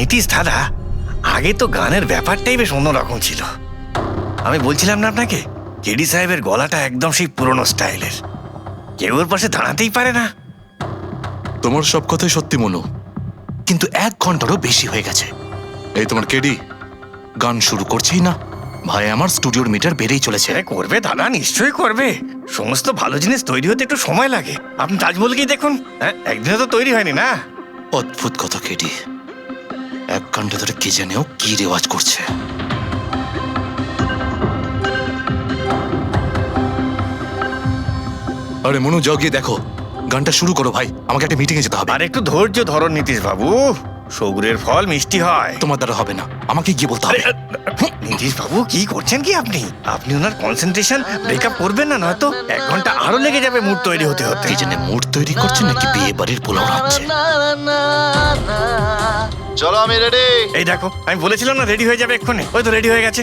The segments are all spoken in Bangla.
নীতিশ দাদা, আগে তো গানের ব্যাপারটাই বেশ অন্যরকম ছিল। আমি বলছিলাম না আপনাকে, কেডি সাহেবের গলাটা একদম সেই পুরনো স্টাইলের, কেউ ওর পাশে দাঁড়াতেই পারে না। তোমার সব কথাই সত্যি মনু, কিন্তু 1 ঘন্টারও বেশি হয়ে গেছে। এই তোমার কেডি গান শুরু করছেই না। ভাই আমার স্টুডিওর মিটার বেড়েই চলেছে। করবে দাদা, নিশ্চয়ই করবে। সমস্ত ভালো জিনিস তৈরি হতে একটু সময় লাগে। আপনি তাজমহলকেই দেখুন, একদিনে তো তৈরি হয়নি না। অদ্ভুত কথা কেডি, 1 ঘন্টা ধরে কে জানেও কি রেওয়াজ করছে। আরে মনু, যাও গিয়ে দেখো, গানটা শুরু করো ভাই, আমাকে একটা মিটিংয়ে যেতে হবে। আর একটু ধৈর্য ধরো নীতিশ বাবু, সৌগুরের ফল মিষ্টি হয়। তোমার দ্বারা হবে না, আমাকে গিয়ে বলতে হবে। নীতিশ বাবু, কি করছেন কি আপনি? আপনি ওনার কনসেন্ট্রেশন ব্রেকআপ করবেন না, নয়তো 1 ঘন্টা আরো লেগে যাবে মুড তৈরি হতে হতে। কি জানে মুড তৈরি করছে নাকি বিয়ে বাড়ির পোলাও রাখছে। চলো আমি রেডি। এই দেখো, আমি বলেছিলাম না রেডি হয়ে যাবে এক্ষুনি। ওই তো রেডি হয়ে গেছে।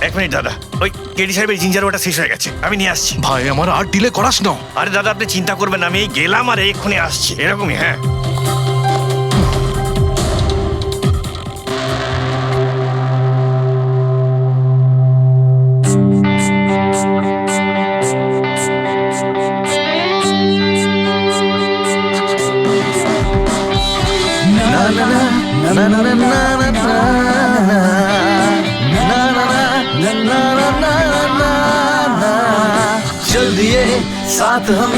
1 মিনিট দাদা, ওই কেডি সাহেবের জিঞ্জার ওটা শেষ হয়ে গেছে, আমি নিয়ে আসছি। ভাই আমার আর ডিলে করাস না। আরে দাদা, আপনি চিন্তা করবেন না, আমি এই গেলাম আর এক্ষুনি আসছি, এরকমই। হ্যাঁ, चल दिए साथ हम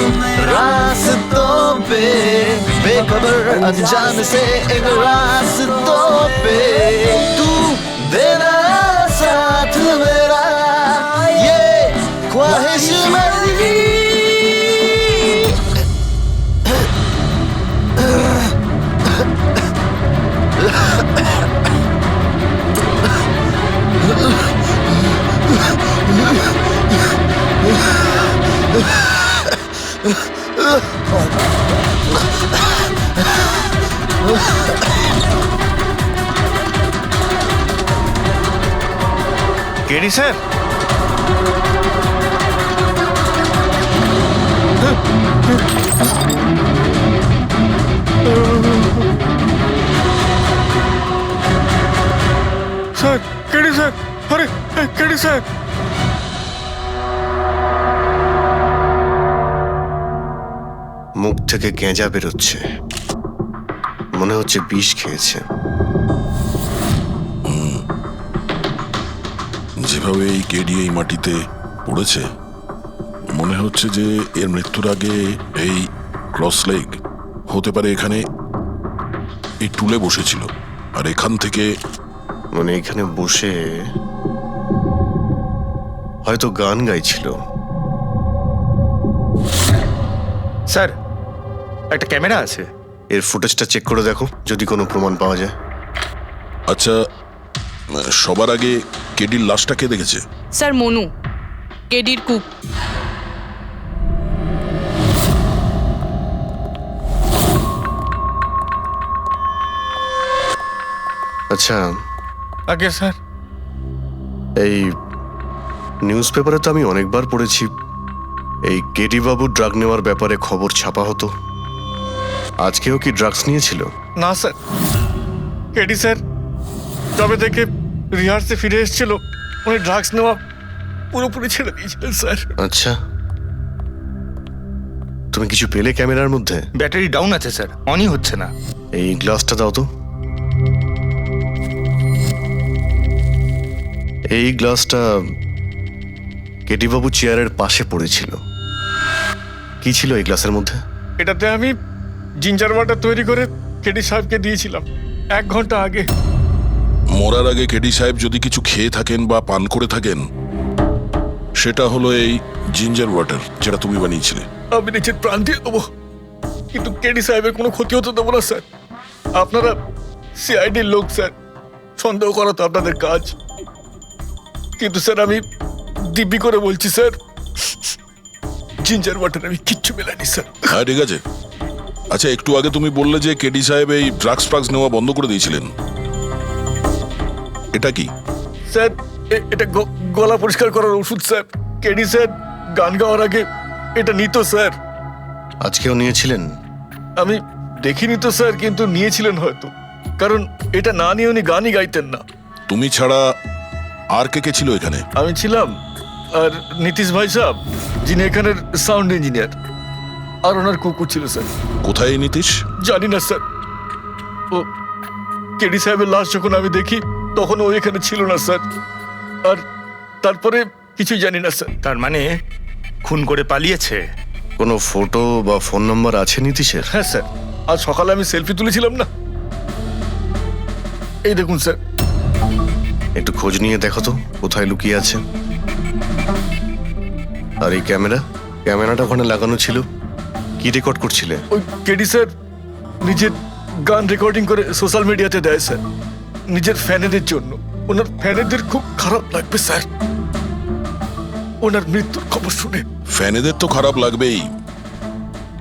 रास्तों पे, बेखबर अनजान से एक रास्तों पे, तू देना साथ मेरा, ये ख्वाहिश मेरी। KD sir, sir, KD sir, আরে কেডি স্যার। মুখ থেকে গেঁজা বেরোচ্ছে, মনে হচ্ছে বিষ খেয়েছে। যেভাবে এই কেডি এই মাটিতে পড়েছে, মনে হচ্ছে যে এর মৃত্যুর আগে এই ক্রস লেগ হতে পারে এখানে এই টুলে বসেছিল, আর এখান থেকে মানে এখানে বসে হয়তো গান গাইছিল। স্যার, একটা ক্যামেরা আছে, এর ফুটেজটা চেক করে দেখো, যদি কোনো প্রমাণ পাওয়া যায়। আচ্ছা, সবার আগে কেডির লাশটা কে দেখেছে? স্যার মনু, কেডির কুক। আচ্ছা, আগে স্যার, এই নিউজ পেপারে তো আমি অনেকবার পড়েছি এই কেডি বাবু ড্রাগ নেওয়ার ব্যাপারে খবর ছাপা হতো। আজকেও কি ড্রাগস নিয়েছিল? না স্যার, কেডি স্যার তবে থেকে রিহার্সে ফিরে এসেছিল, উনি ড্রাগস নেওয়া পুরোপুরি ছেড়ে দিয়েছিলেন স্যার। আচ্ছা, তুমি কিছু পেলে ক্যামেরার মধ্যে? ব্যাটারি ডাউন আছে স্যার, অনই হচ্ছে না। এই গ্লাসটা দাও তো। এই গ্লাসটা কেডি বাবু চেয়ারের পাশে পড়েছিল। কি ছিল এই গ্লাসের মধ্যে? এটাতে আমি জিঞ্জার ওয়াটার তৈরি করে কেডি সাহেবকে দিয়েছিলাম 1 ঘন্টা আগে। মরার আগে কেডি সাহেব যদি কিছু খেয়ে থাকেন বা পান করে থাকেন, সেটা হলো এই জিঞ্জার ওয়াটার, যেটা তুমি বানিয়েছিলে। আমি নিজের প্রাণ দিয়ে দেবো, কিন্তু কেডি সাহেবের কোনো ক্ষতি হতে দেবো না স্যার। আপনারা সিআইডির লোক স্যার, সন্দেহ করা তো আপনাদের কাজ, কিন্তু স্যার আমি দিব্যি করে বলছি স্যার, জিঞ্জার ওয়াটার আমি কিচ্ছু মেলানি স্যার। হ্যাঁ, ঠিক আছে। আচ্ছা, একটু আগে তুমি বললে যে কেডি সাহেব এই ড্রাগস ফ্রাগস নেওয়া বন্ধ করে দিয়েছিলেন, এটা কি? স্যার এটা গলা পরিষ্কার করার ওষুধ স্যার। কেডি স্যার গান গাওয়ার আগে এটা নিত স্যার। আজকেও নিয়েছিলেন? আমি দেখিনি তো স্যার, কিন্তু নিয়েছিলেন হয়তো, কারণ এটা না নিয়ে উনি গানই গাইতেন না। তুমি ছাড়া আর কে কে ছিল এখানে? আমি ছিলাম, আর নীতিশ ভাই সাহেব যিনি এখানের সাউন্ড ইঞ্জিনিয়ার, আর ওনার কুকুর ছিল স্যার। কোথায় এই নীতিশ? জানি না স্যার, ও কেডি সাহেবের লাশ যখন আমি দেখি তখন ও এখানে ছিল না স্যার, আর তারপরে কিছুই জানি না স্যার। তার মানে খুন করে পালিয়েছে? কোনো ফটো বা ফোন নাম্বার আছে নীতিশের? হ্যাঁ স্যার, আজ সকালে আমি সেলফি তুলেছিলাম না, এই দেখুন স্যার। একটু খোঁজ নিয়ে দেখো তো কোথায় লুকিয়ে আছে। আর এই ক্যামেরাটা ওখানে লাগানো ছিল, কি রেকর্ড করছিলে? ওই কেডি স্যার নিজের গান রেকর্ডিং করে সোশ্যাল মিডিয়াতে দেয় স্যার, নিজের ফ্যানেদের জন্য। ওনার ফ্যানেদের খুব খারাপ লাগবে স্যার ওনার মৃত্যুর খবর শুনে। ফ্যানেদের তো খারাপ লাগবেই,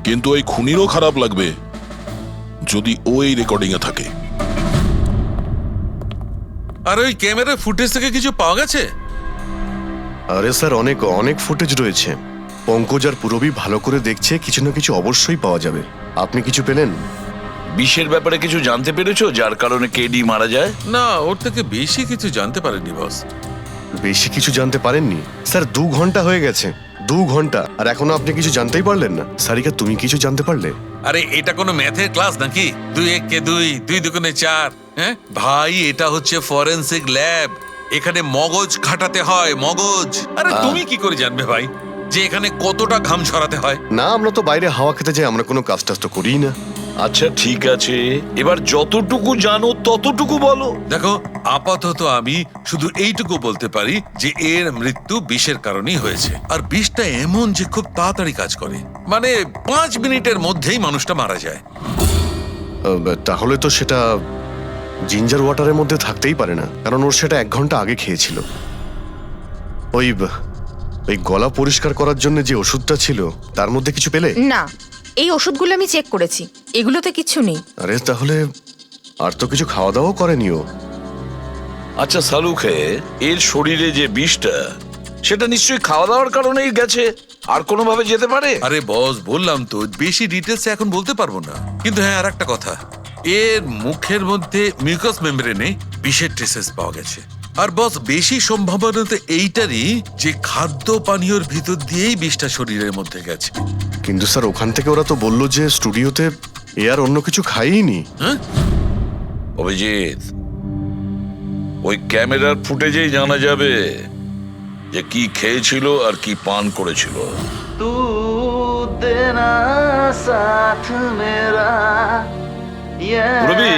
কিন্তু ওই খুনিরও খারাপ লাগবে যদি ও এই রেকর্ডিং এ থাকে। আর ওই ক্যামেরার ফুটেজ থেকে কিছু পাওয়া গেছে? আরে স্যার, অনেক অনেক ফুটেজ রয়েছে। পঙ্কজ আর পুরবী ভালো করে দেখছে, কিছু না কিছু অবশ্যই পাওয়া যাবে। আপনি কিছু পেলেন? বিষের ব্যাপারে কিছু জানতে পেরেছো যার কারণে কেডি মারা যায়? না, ওর থেকে বেশি কিছু জানতে পারেনি বস। বেশি কিছু জানতে পারেননি স্যার? 2 ঘন্টা হয়ে গেছে, 2 ঘন্টা, আর এখনো আপনি কিছু জানতেই পারলেন না। সারিকা, তুমি কিছু জানতে পারলে? আরে এটা কোনো ম্যাথের ক্লাস নাকি? 2 1 কে 2, 2 2 4। হ্যাঁ ভাই, এটা হচ্ছে ফরেনসিক ল্যাব, এখানে মগজ খাটাতে হয়, মগজ। আরে তুমি কি করে জানবে ভাই যে এখানে কতটা ঘাম ছড়াতে হয়? না, আমরা তো বাইরে হাওয়া খেতে যাই, আমরা কোনো কাজ টাজ তো করিই না। আচ্ছা ঠিক আছে, এবার যতটুকু জানো ততটুকু বলো। দেখো, আপাতত আমি শুধু এইটুকু বলতে পারি যে এর মৃত্যু বিষের কারণেই হয়েছে। আর বিষটা এমন যে খুব তাড়াতাড়ি কাজ করে, মানে 5 মিনিটের মধ্যেই মানুষটা মারা যায়। তাহলে তো সেটা জিঞ্জার ওয়াটারের মধ্যে থাকতেই পারে না, কারণ ওর সেটা 1 ঘন্টা আগে খেয়েছিল। ওই গলা পরিষ্কার করার জন্য যে ওষুধটা ছিল তার মধ্যে কিছু পেলে? না, এই ওষুধগুলো আমি চেক করেছি, এগুলোতে কিছু নেই। আরে তাহলে আর তো কিছু খাওয়া দাওয়া করেনি ও। আচ্ছা সালুখে, এর শরীরে যে বিষটা, সেটা নিশ্চয়ই খাওয়া দাওয়ার কারণেই গেছে, আর কোনোভাবে যেতে পারে? আরে বস, বললাম তো বেশি ডিটেলস এখন বলতে পারবো না, কিন্তু হ্যাঁ আর একটা কথা, এর মুখের মধ্যে মিউকাস মেমব্রেনে বিষের ট্রেসেস পাওয়া গেছে। আর বস, বেশি সম্ভাবনা তো এইটারই যে খাদ্য পানীয়র ভিতর দিয়েই বিষটা শরীরের মধ্যে গেছে। কিন্তু স্যার, ওখান থেকে ওরা তো বললো যে স্টুডিওতে এ আর অন্য কিছু খাইনি। হ্যাঁ, অভিজিৎ, ওই ক্যামেরার ফুটেজেই জানা যাবে যে কি খেয়েছিল আর কি পান করেছিল। तू देना साथ मेरा পুরবী,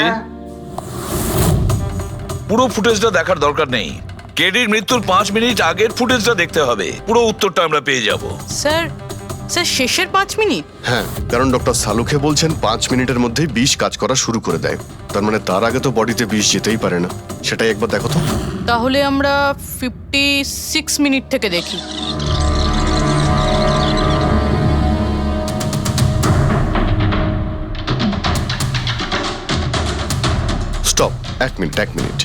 পুরো ফুটেজটা দেখার দরকার নেই, কেডির মৃত্যুর 5 মিনিট আগের ফুটেজটা দেখতে হবে, পুরো উত্তরটা আমরা পেয়ে যাব। স্যার, স্যার শেষের 5 মিনিট? হ্যাঁ, কারণ ডক্টর সালুখে বলছেন 5 মিনিটের মধ্যেই বিষ কাজ করা শুরু করে দেয়। তার মানে তার আগে তো বডিতে বিষ যেতেই পারে না। সেটাই একবার দেখো তো। তাহলে আমরা 56 মিনিট থেকে দেখি। Stop, 1 minute.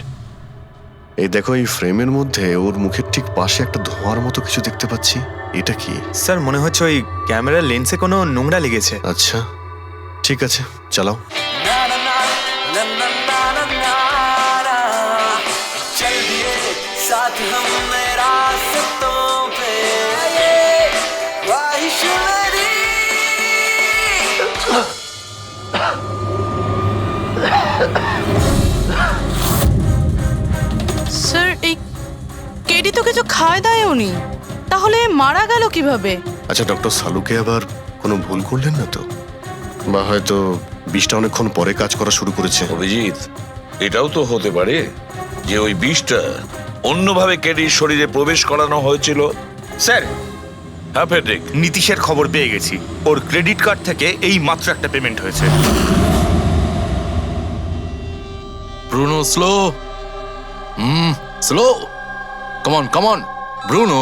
এই দেখো, এই ফ্রেমের মধ্যে ওর মুখের ঠিক পাশে একটা ধোঁয়ার মতো কিছু দেখতে পাচ্ছি। এটা কি? স্যার, মনে হচ্ছে ওই ক্যামেরার লেন্সে কোনো নোংরা লেগেছে। আচ্ছা ঠিক আছে, চালাও। স্যার, এই কেডি তো কিছু খায় দায় উনি, তাহলে মারা গেল কিভাবে? আচ্ছা, ডক্টর সালুকে আবার কোনো ভুল করলেন না তো? বা হয়তো বিষটা অনেকক্ষণ পরে কাজ করা শুরু করেছে। অভিজিৎ, এটাও তো হতে পারে যে ওই বিষটা অন্যভাবে কেডির শরীরে প্রবেশ করানো হয়েছিল। স্যার, হ্যাঁ ফেডরিক, নীতিশের খবর পেয়ে গেছি। ওর ক্রেডিট কার্ড থেকে এই মাত্র একটা পেমেন্ট হয়েছে। Bruno, slow. Slow. Come on Bruno,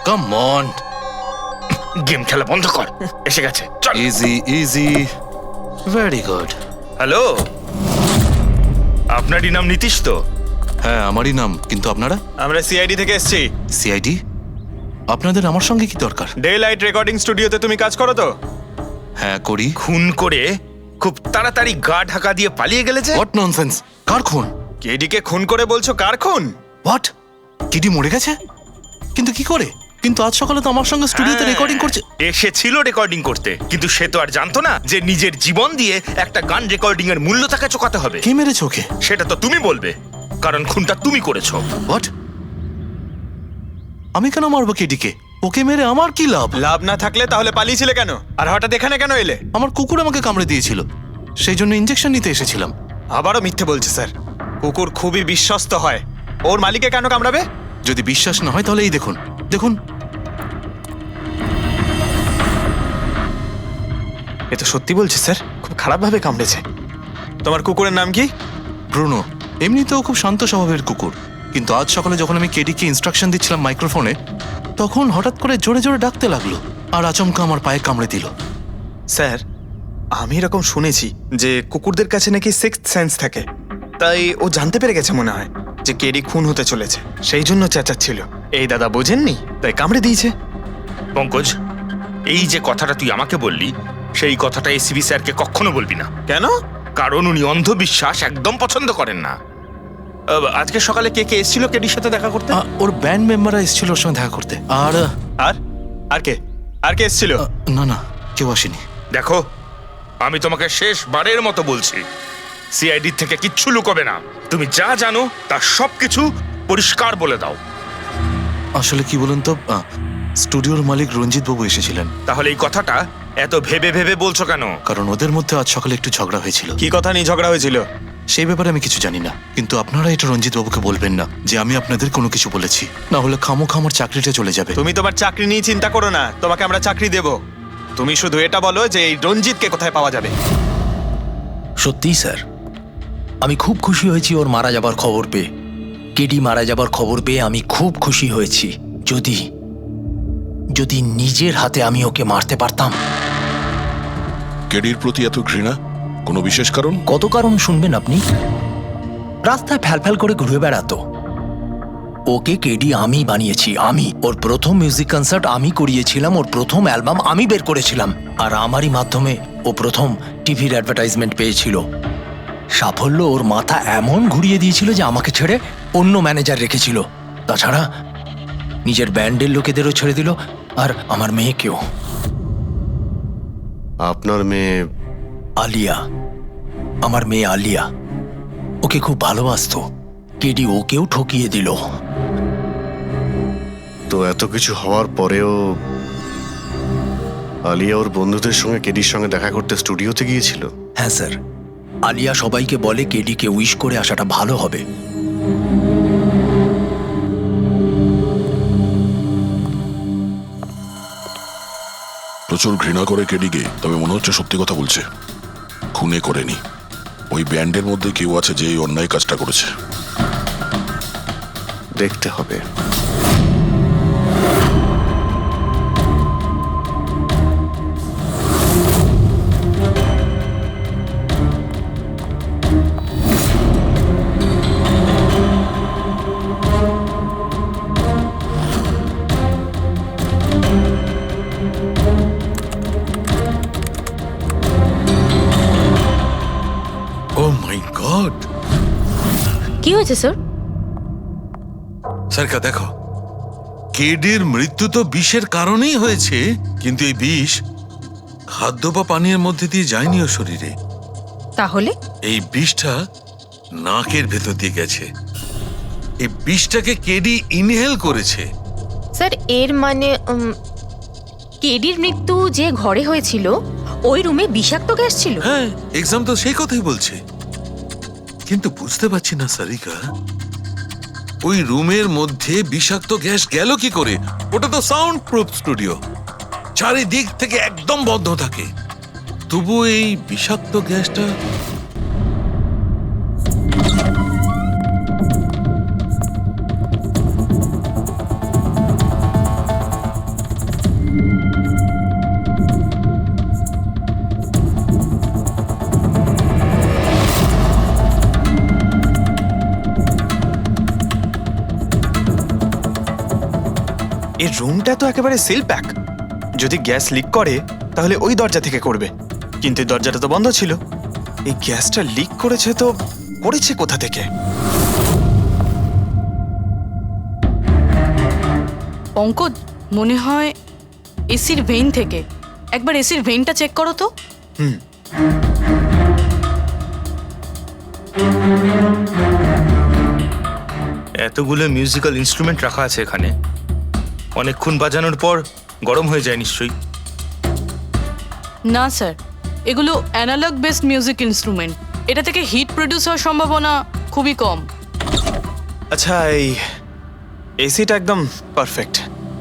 come on. Game খেলা বন্ধ কর, এসে গেছে, চল। Easy, very good. হ্যালো, আপনারই নাম নীতিশ তো? হ্যাঁ, আমারই নাম, কিন্তু আপনারা? আমরা সিআইডি থেকে এসেছি। সিআইডি? আপনাদের আমার সঙ্গে কি দরকার? ডে লাইট রেকর্ডিং স্টুডিওতে তুমি কাজ করো তো? হ্যাঁ, করি। খুন করে খুব তাড়াতাড়ি গা ঢাকা দিয়ে পালিয়ে গেলে যে। What nonsense! কার খুন? কেডিকে খুন করে বলছো কার খুন? হোয়াট? কেডি মরে গেছে? কিন্তু কি করে? কিন্তু আজ সকালে তো আমার সঙ্গে স্টুডিওতে রেকর্ডিং করছে। এসেছিল রেকর্ডিং করতে, কিন্তু সে তো আর জানতো না যে নিজের জীবন দিয়ে একটা গান রেকর্ডিং এর মূল্য তাকে চোকাতে হবে। কে মেরেছে ওকে? সেটা তো তুমি বলবে, কারণ খুনটা তুমি করেছো। হোয়াট? আমি কেন মারবো কেডিকে? ওকে মেরে আমার কি লাভ? লাভ না থাকলে তাহলে পালিয়েছিলে কেন? আর হঠাৎ এখানে কেন এলে? আমার কুকুর আমাকে কামড়ে দিয়েছিল, সেই জন্য ইনজেকশন নিতে এসেছিলাম। আবারও মিথ্যে বলছে স্যার। কুকুর খুবই বিশ্বস্ত হয়, ওর মালিককে কেন কামড়াবে? যদি বিশ্বাস না হয় তাহলে এই দেখুন, দেখুন। এ তো সত্যি বলছে স্যার, খুব খারাপভাবে কামড়েছে। তোমার কুকুরের নাম কি? ব্রুনো। এমনিতেও খুব শান্ত স্বভাবের কুকুর, কিন্তু আজ সকালে যখন আমি কেডিকে ইনস্ট্রাকশন দিচ্ছিলাম মাইক্রোফোনে, তখন হঠাৎ করে জোরে জোরে ডাকতে লাগলো আর আচমকা আমার পায়ে কামড়ে দিল। স্যার, আমি এরকম শুনেছি যে কুকুরদের কাছে নাকি সিক্সথ সেন্স থাকে, তাই ও জানতে পেরে গেছে মনে হয় যে কেডি খুন হতে চলেছে, সেই জন্য চেঁচাচ্ছিল। এই দাদা বোঝেননি, তাই কামড়ে দিয়েছে। পঙ্কজ, এই যে কথাটা তুই আমাকে বললি, সেই কথাটা এসিবি স্যারকে কখনো বলবি না। কেন? কারণ উনি অন্ধবিশ্বাস একদম পছন্দ করেন না। আজকে সকালে কে কে এসেছিল কেডির সাথে দেখা করতে? ওর ব্যান্ড মেম্বাররা এসেছিল ওর সঙ্গে দেখা করতে। আর আর আর কে আর কে এসেছিল? না না, কেউ আসেনি। দেখো, আমি তোমাকে শেষবারের মতো বলছি, সিআইডি থেকে কিচ্ছু লুকোবে না। তুমি যা জানো তার সবকিছু পরিষ্কার বলে দাও। আসলে কি বলুন তো, স্টুডিওর মালিক রঞ্জিত বাবু এসেছিলেন। তাহলে এই কথাটা এত ভেবে ভেবে বলছো কেন? কারণ ওদের মধ্যে আজ সকালে একটু ঝগড়া হয়েছিল। কি কথা নিয়ে ঝগড়া হয়েছিল? সেই ব্যাপারে আমি কিছু জানি না, কিন্তু আপনারা এটা রঞ্জিত বাবুকে বলবেন না যে আমি আপনাদের কোনো কিছু বলেছি, না হলে খামোখা আমার চাকরিটা চলে যাবে। তুমি তোমার চাকরি নিয়ে চিন্তা করো না, তোমাকে আমরা চাকরি দেব। তুমি শুধু এটা বলো যে এই রঞ্জিতকে কোথায় পাওয়া যাবে। সত্যিই স্যার, আমি খুব খুশি হয়েছি ওর মারা যাবার খবর পেয়ে। কেডি মারা যাবার খবর পেয়ে আমি খুব খুশি হয়েছি। যদি যদি নিজের হাতে আমি ওকে মারতে পারতাম। কেডির প্রতি এত ঘৃণা, কোনো বিশেষ কারণ? কত কারণ শুনবেন আপনি? রাস্তায় ফ্যালফ্যাল করে ঘুরে বেড়াতো। ওকে কেডি আমি বানিয়েছি, আমি। ওর প্রথম মিউজিক কনসার্ট আমি করিয়েছিলাম, ওর প্রথম অ্যালবাম আমি বের করেছিলাম, আর আমারই মাধ্যমে ও প্রথম টিভির অ্যাডভার্টাইজমেন্ট পেয়েছিল। সাফল্য ওর মাথা এমন ঘুরিয়ে দিয়েছিল যে আমাকে ছেড়ে অন্য ম্যানেজার রেখেছিল। তাছাড়া নিজের ব্যান্ডের লোকেদেরও ছেড়ে দিল, আর আমার মেয়েকেও। আপনার মেয়ে? আলিয়া, আমার মেয়ে আলিয়া। ওকে খুব ভালোবাসতো, কেডি ওকেও ঠকিয়ে দিল। তো এত কিছু হওয়ার পরেও আলিয়া ওর বন্ধুদের সঙ্গে কেডির সঙ্গে দেখা করতে স্টুডিওতে গিয়েছিল? হ্যাঁ স্যার, আলিয়া সবাইকে বলে কেডিকে উইশ করে আসাটা ভালো হবে। প্রচুর ঘৃণা করে কেডিকে, তবে মনে হচ্ছে সত্যি কথা বলছে। খুনে করেনি, ওই ব্যান্ডের মধ্যে কেউ আছে যে এই অন্যায় কাজটা করেছে। দেখতে হবে। ও মাই গড! কি হয়েছে স্যার? সরকা দেখো, কেডির মৃত্যু তো বিষের কারণেই হয়েছে, কিন্তু এই বিষ খাদ্য বা পানীয়ের মধ্যে দিয়ে যায়নি ও শরীরে। তাহলে এই বিষটা নাকের ভেতর দিয়ে গেছে। এই বিষটাকে কেডি ইনহেল করেছে। স্যার, এর মানে কেডির মৃত্যু যে ঘরে হয়েছিল ওই রুমে বিষাক্ত গ্যাস ছিল? হ্যাঁ, এক্সাম তো সেই কথাই বলছে, কিন্তু বুঝতে পারছি না সারিকা, ওই রুমের মধ্যে বিষাক্ত গ্যাস গেল কি করে? ওটা তো সাউন্ড প্রুফ স্টুডিও, চারিদিক থেকে একদম বন্ধ থাকে, তবু এই বিষাক্ত গ্যাসটা এই রুমটা তো একেবারে সিল প্যাক। যদি গ্যাস লিক করে তাহলে ওই দরজা থেকে করবে, কিন্তু দরজাটা তো বন্ধ ছিল। এই গ্যাসটা লিক করেছে তো করেছে কোথা থেকে? পঙ্কজ, মনে হয় এসির ভেইন থেকে। একবার এসির ভেইনটা চেক করো তো। এতগুলো মিউজিক্যাল ইনস্ট্রুমেন্ট রাখা আছে এখানে, অনেকক্ষণ বাজানোর পর গরম হয়ে যায় নিশ্চয়ই। না স্যার, এগুলো অ্যানালগ বেসড মিউজিক ইনস্ট্রুমেন্ট। এটা থেকে হিট প্রডিউস হওয়ার সম্ভাবনা খুবই কম। আচ্ছা, এই এসিটা একদম পারফেক্ট,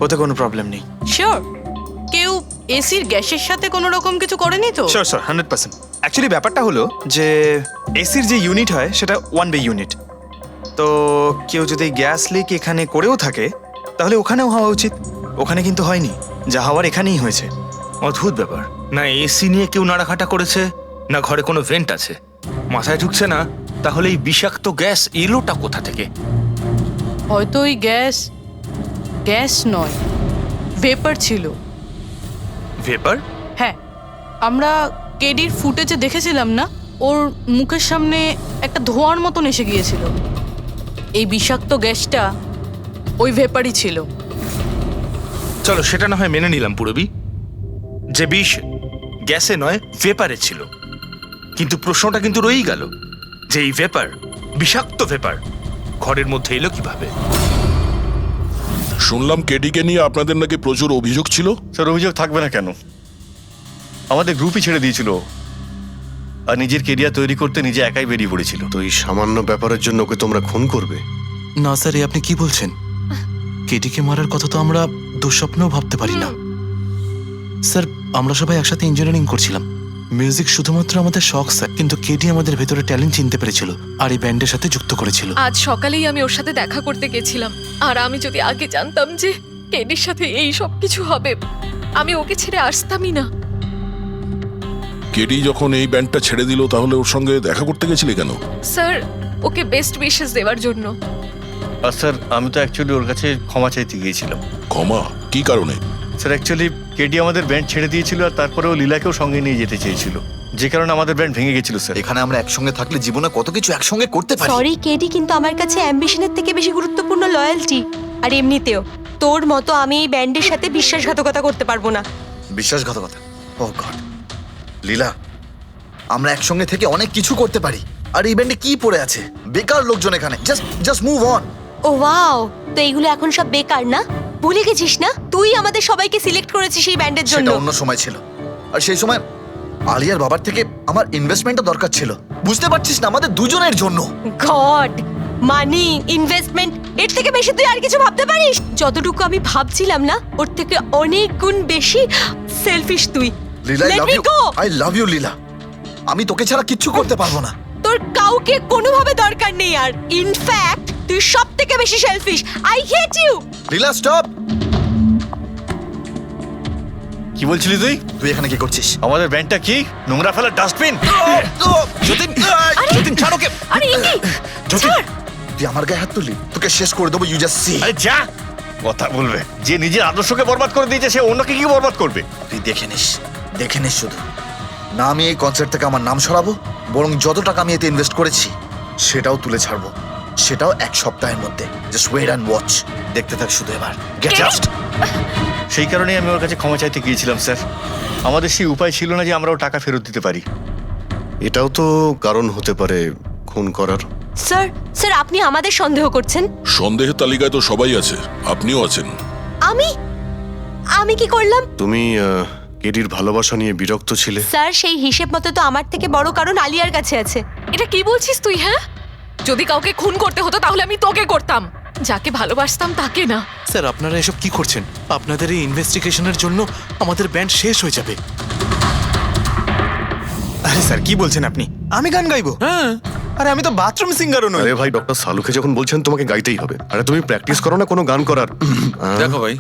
ওতে কোনো প্রবলেম নেই। শিওর? কেউ এসির গ্যাসের সাথে কোনো রকম কিছু করেনি তো? Sure sir, 100%। অ্যাকচুয়ালি ব্যাপারটা হলো যে এসির যে ইউনিট হয় সেটা 1 বে ইউনিট। তো কেউ যদি গ্যাস লিক এখানে করেও থাকে তাহলে ওখানেও হওয়া উচিত। ওখানে কিন্তু হয়নি, যা হওয়ার এখানেই হয়েছে। অদ্ভুত ব্যাপার, না এসি নিয়ে কেউ নাড়াঘাটা করেছে, না ঘরে কোনো ভেন্ট আছে। মাথায় ঢুকছে না তাহলে এই বিষাক্ত গ্যাস এলোটা কোথা থেকে? হয়তো ওই গ্যাস নয়, ভেপার ছিল। ভেপার? হ্যাঁ, আমরা কেডির ফুটেজে দেখেছিলাম না, ওর মুখের সামনে একটা ধোঁয়ার মতন এসে গিয়েছিল। এই বিষাক্ত গ্যাসটা ওই ভেপারই ছিল। চলো সেটা না হয় মেনে নিলাম পুরবি, যে বিষ গ্যাসে নয় ভেপারে ছিল। কিন্তু প্রশ্নটা কিন্তু রয়েই গেল যে এই ভেপার, বিষাক্ত ভেপার ঘরের মধ্যে এলো কিভাবে? শুনলাম কেডিকে নিয়ে আপনাদের নাকি প্রচুর অভিযোগ ছিল। স্যার, অভিযোগ থাকবে না কেন? আমাদের গ্রুপই ছেড়ে দিয়েছিল, আর নিজের কেরিয়ার তৈরি করতে নিজে একাই বেরিয়ে পড়েছিল। তো এই সামান্য ব্যাপারের জন্য ওকে তোমরা খুন করবে? না স্যার, এ আপনি কি বলছেন? কেটিকে মারার কথা তো আমরা দুঃস্বপ্নেও ভাবতে পারি না। স্যার, আমরা সবাই একসাথে ইঞ্জিনিয়ারিং করছিলাম। মিউজিক শুধুমাত্র আমাদের শখ স্যার, কিন্তু কেটি আমাদের ভেতরে ট্যালেন্ট চিনতে পেরেছিল আর এই ব্যান্ডের সাথে যুক্ত করেছিল। আজ সকালেই আমি ওর সাথে দেখা করতে গেছিলাম, আর আমি যদি আগে জানতাম যে কেডির সাথে এই সব কিছু হবে, আমি ওকে ছেড়ে আসতামই না। কেডি যখন এই ব্যান্ডটা ছেড়ে দিল তাহলে ওর সঙ্গে দেখা করতে গেছিলে কেন? স্যার, ওকে বেস্ট উইশেস দেওয়ার জন্য। আর স্যার, আমি তো অ্যাকচুয়ালি ওর কাছে ক্ষমা চাইতে গিয়েছিলাম। ক্ষমা? কি কারণে? স্যার, অ্যাকচুয়ালি কেডি আমাদের ব্যান্ড ছেড়ে দিয়েছিল, আর তারপরেও লীলাকেও সঙ্গে নিয়ে যেতে চেয়েছিল, যে কারণে আমাদের ব্যান্ড ভেঙে গেছিল স্যার। এখানে আমরা একসঙ্গে থাকলে জীবনে কত কিছু একসঙ্গে করতে পারি। সরি কেডি, কিন্তু আমার কাছে অ্যাম্বিশনের থেকে বেশি গুরুত্বপূর্ণ লয়্যালটি। আর এমনিতেও তোর মতো আমি এই ব্যান্ডের সাথে বিশ্বাসঘাতকতা করতে পারবো না। বিশ্বাসঘাতকতা? ও গড লীলা, আমরা একসঙ্গে থেকে অনেক কিছু করতে পারি। আর এই ব্যান্ডে কি পড়ে আছে? বেকার লোকজন এখানে। Just move on. Oh wow, তো এইগুলো এখন সব বেকার না? ভুলে গেছিস না তুই আমাদের সবাইকে সিলেক্ট করেছিস এই ব্যান্ডের জন্য? সেটা অন্য সময় ছিল, আর সেই সময় আলিয়ার বাবার থেকে আমার ইনভেস্টমেন্টও দরকার ছিল। বুঝতে পারছিস না, আমাদের দুজনের জন্য। গড, মানি, ইনভেস্টমেন্ট, এর থেকে বেশি তুই আর কিছু ভাবতে পারিস? যতটুকু আমি ভাবছিলাম না, ওর থেকে অনেক গুণ বেশি সেলফিশ তুই। Leela, Let me go! I love you Leela. আমি তোকে ছাড়া কিচ্ছু করতে পারবো না। তোর কাউকে কোনোভাবে দরকার নেই, আর ইনফ্যাক্ট তুই সব থেকে বেশি selfish. I hate you. Leela stop. কি বলছিলি তুই? তুই এখানে কি করছিস? আমাদের ব্যান্ডটা কি নোংরা ফেলার ডাস্টবিন? যতীন, যতীন ছাড় ওকে। আরে ইনি, যতীন, তুই আমার গায়ে হাত তুললি, তোকে শেষ করে দেবো। You just see. আরে যা, কথা বলবে। যে নিজের আদর্শকে বরবাদ করে দিয়েছে সে অন্যকে কি বরবাদ করবে? তুই দেখে নিস শুধু। না আমি এই কনসার্ট থেকে আমার নাম সরাবো, বরং যত টাকা আমি এতে ইনভেস্ট করেছি সেটাও তুলে ছাড়বো, সেটাও 1 সপ্তাহের মধ্যে। Just wait and watch. দেখতে থাক শুধু এবার। Get out. সেই কারণেই আমি ওর কাছে ক্ষমা চাইতে গিয়েছিলাম স্যার। আমাদের সেই উপায় ছিল না যে আমরা ওর টাকা ফেরত দিতে পারি। এটাও তো কারণ হতে পারে খুন করার। স্যার আপনি আমাদের সন্দেহ করছেন? সন্দেহের তালিকায় তো সবাই আছে, আপনিও আছেন। আমি কি করলাম? তুমি কেডির ভালোবাসা নিয়ে বিরক্ত ছিলে। স্যার, সেই হিসেব মতো তো আমার থেকে বড় কারণ আলিয়ার কাছে আছে। এটা কি বলছিস তুই? হ্যাঁ, যদি কাউকে খুন করতে হতো তাহলে আমি তোকে করতাম, যাকে ভালোবাসতাম তাকে না। স্যার, আপনারা এসব কি করছেন? আপনাদের এই ইনভেস্টিগেশনের জন্য আমাদের ব্যান্ড শেষ হয়ে যাবে। আরে স্যার, কি বলছেন আপনি? আমি গান গাইবো? হ্যাঁ, আরে আমি তো বাথরুম সিঙ্গারও নই। আরে ভাই, ডক্টর সালুকে যখন বলছেন তোমাকে গাইতেই হবে। আরে তুমি প্র্যাকটিস করো না কোনো গান করার? দেখো ভাই,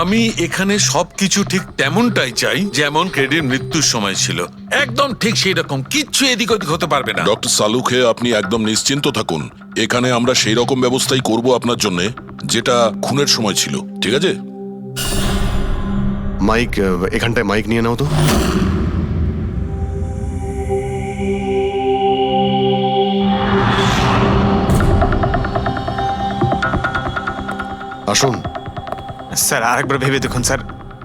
আমি এখানে সবকিছু ঠিক তেমনটাই চাই যেমন কেডির মৃত্যুর সময় ছিল। একদম ঠিক সেই রকম, কিচ্ছু এদিক ওদিক হতে পারবে না। ডক্টর সালুখে, আপনি একদম নিশ্চিন্ত থাকুন। এখানে আমরা সেই রকম ব্যবস্থাই করব আপনার জন্য, যেটা খুনের সময় ছিল। ঠিক আছে? মাইক, এখানটায় মাইক নিয়ে নাও তো। আসুন। স্যার আরেকবার ভেবে দেখুন স্যার,